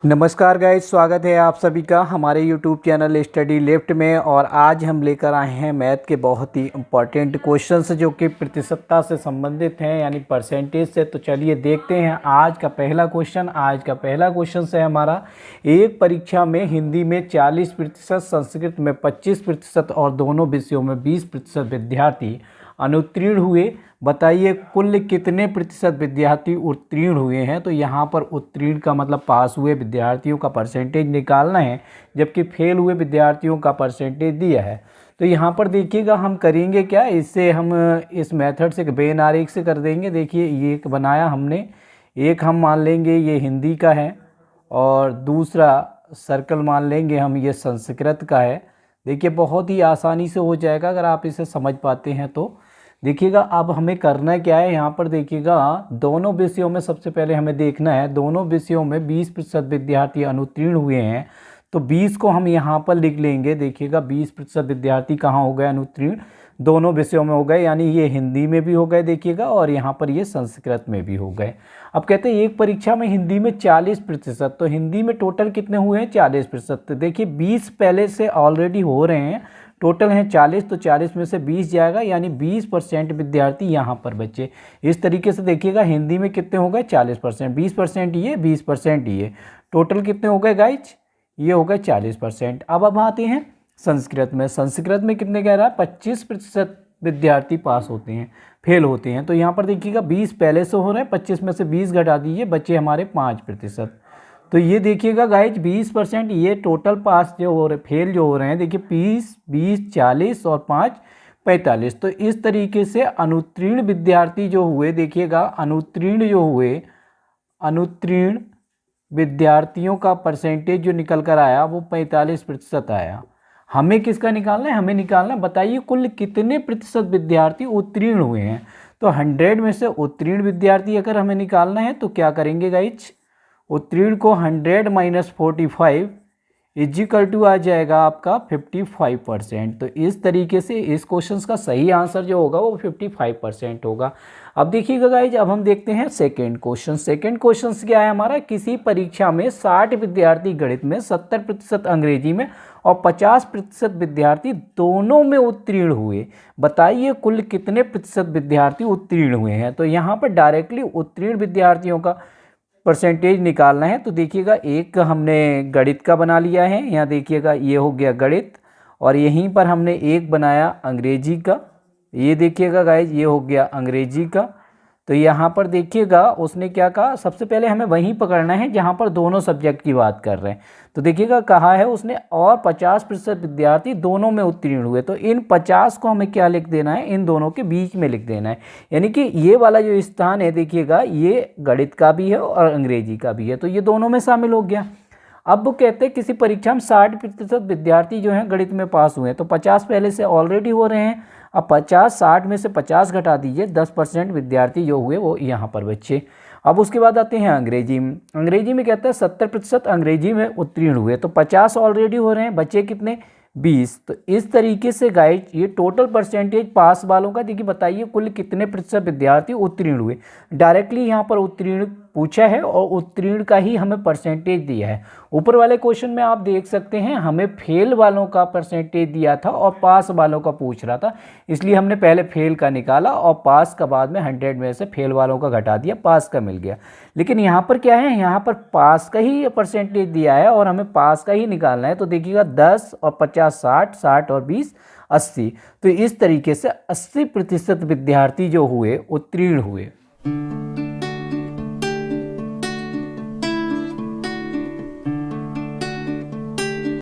नमस्कार गाइस, स्वागत है आप सभी का हमारे YouTube चैनल स्टडी लेफ्ट में। और आज हम लेकर आए हैं मैथ के बहुत ही इम्पॉर्टेंट क्वेश्चंस जो कि प्रतिशतता से संबंधित हैं, यानी परसेंटेज से। तो चलिए देखते हैं आज का पहला क्वेश्चन। आज का पहला क्वेश्चन है हमारा, एक परीक्षा में हिंदी में 40%, संस्कृत में 25% और दोनों विषयों में 20% विद्यार्थी अनुत्तीर्ण हुए। बताइए कुल कितने प्रतिशत विद्यार्थी उत्तीर्ण हुए हैं। तो यहाँ पर उत्तीर्ण का मतलब पास हुए विद्यार्थियों का परसेंटेज निकालना है, जबकि फेल हुए विद्यार्थियों का परसेंटेज दिया है। तो यहाँ पर देखिएगा हम करेंगे क्या, इससे हम इस मेथड से बेन आरेख से कर देंगे। देखिए ये एक बनाया हमने, एक हम मान लेंगे ये हिंदी का है और दूसरा सर्कल मान लेंगे हम ये संस्कृत का है। देखिए बहुत ही आसानी से हो जाएगा अगर आप इसे समझ पाते हैं तो। देखिएगा अब हमें करना क्या है, यहाँ पर देखिएगा दोनों विषयों में सबसे पहले हमें देखना है, दोनों विषयों में 20% विद्यार्थी अनुत्तीर्ण हुए हैं। तो 20 को हम यहाँ पर लिख लेंगे। देखिएगा 20% विद्यार्थी कहाँ हो गए अनुत्तीर्ण, दोनों विषयों में हो गए, यानी ये हिंदी में भी हो गए देखिएगा और यहाँ पर ये संस्कृत में भी हो गए। अब कहते हैं एक परीक्षा में हिंदी में 40%, तो हिंदी में टोटल कितने हुए हैं 40%। तो देखिए 20 पहले से ऑलरेडी हो रहे हैं, टोटल हैं 40, तो 40 में से 20 जाएगा, यानी 20% विद्यार्थी यहाँ पर बचे। इस तरीके से देखिएगा हिंदी में कितने हो गए 40%, 20% ये 20% ये, टोटल कितने हो गए गाइज, ये हो गए 40%। अब आते हैं संस्कृत में। संस्कृत में कितने कह रहा है 25% विद्यार्थी पास होते हैं, फेल होते हैं। तो यहाँ पर देखिएगा 20 पहले से हो रहे हैं, 25 में से 20 घटा दीजिए, बचे हमारे 5%। तो ये देखिएगा गाइज 20%, ये टोटल पास जो हो रहे फेल जो हो रहे हैं, देखिए 20, 20, 40 और 5, 45। तो इस तरीके से अनुत्तीर्ण विद्यार्थी जो हुए, देखिएगा अनुत्तीर्ण जो हुए, अनुत्तीर्ण विद्यार्थियों का परसेंटेज जो निकल कर आया वो 45% आया। हमें किसका निकालना है, हमें निकालना, बताइए कुल कितने प्रतिशत विद्यार्थी उत्तीर्ण हुए हैं। तो 100 में से उत्तीर्ण विद्यार्थी अगर हमें निकालना है तो क्या करेंगे गाइज, उत्तीर्ण को 100 - 45 इजिकल टू आ जाएगा आपका 55%। तो इस तरीके से इस क्वेश्चन का सही आंसर जो होगा वो 55% होगा। अब देखिएगा गाइज, अब हम देखते हैं सेकंड क्वेश्चन। सेकंड क्वेश्चन क्या है हमारा, किसी परीक्षा में 60 विद्यार्थी गणित में, 70% अंग्रेजी में और 50% विद्यार्थी दोनों में उत्तीर्ण हुए। बताइए कुल कितने प्रतिशत विद्यार्थी उत्तीर्ण हुए हैं। तो यहाँ पर डायरेक्टली उत्तीर्ण विद्यार्थियों का परसेंटेज निकालना है। तो देखिएगा एक हमने गणित का बना लिया है, यहाँ देखिएगा ये हो गया गणित, और यहीं पर हमने एक बनाया अंग्रेजी का, ये देखिएगा गाइज ये हो गया अंग्रेजी का। तो यहाँ पर देखिएगा उसने क्या कहा, सबसे पहले हमें वहीं पकड़ना है जहाँ पर दोनों सब्जेक्ट की बात कर रहे हैं। तो देखिएगा कहा है उसने और 50% विद्यार्थी दोनों में उत्तीर्ण हुए। तो इन 50 को हमें क्या लिख देना है, इन दोनों के बीच में लिख देना है, यानी कि ये वाला जो स्थान है देखिएगा ये गणित का भी है और अंग्रेजी का भी है, तो ये दोनों में शामिल हो गया। अब वो कहते हैं किसी परीक्षा में 60% विद्यार्थी जो हैं गणित में पास हुए हैं, तो 50 पहले से ऑलरेडी हो रहे हैं। अब 50, 60 में से 50 घटा दीजिए, 10% विद्यार्थी जो हुए वो यहाँ पर बचे। अब उसके बाद आते हैं अंग्रेजी में। अंग्रेजी में कहते हैं 70% अंग्रेजी में उत्तीर्ण हुए, तो 50 ऑलरेडी हो रहे हैं, बचे कितने 20। तो इस तरीके से गाइड ये टोटल परसेंटेज पास वालों का। देखिए बताइए कुल कितने प्रतिशत विद्यार्थी उत्तीर्ण हुए। डायरेक्टली यहाँ पर उत्तीर्ण पूछा है और उत्तीर्ण का ही हमें परसेंटेज दिया है। ऊपर वाले क्वेश्चन में आप देख सकते हैं हमें फेल वालों का परसेंटेज दिया था और पास वालों का पूछ रहा था, इसलिए हमने पहले फेल का निकाला और पास का बाद में 100 में से फेल वालों का घटा दिया, पास का मिल गया। लेकिन यहाँ पर क्या है, यहाँ पर पास का ही परसेंटेज दिया है और हमें पास का ही निकालना है। तो देखिएगा 10 और 50 60, 60 और 20 80। तो इस तरीके से 80% विद्यार्थी जो हुए उत्तीर्ण हुए।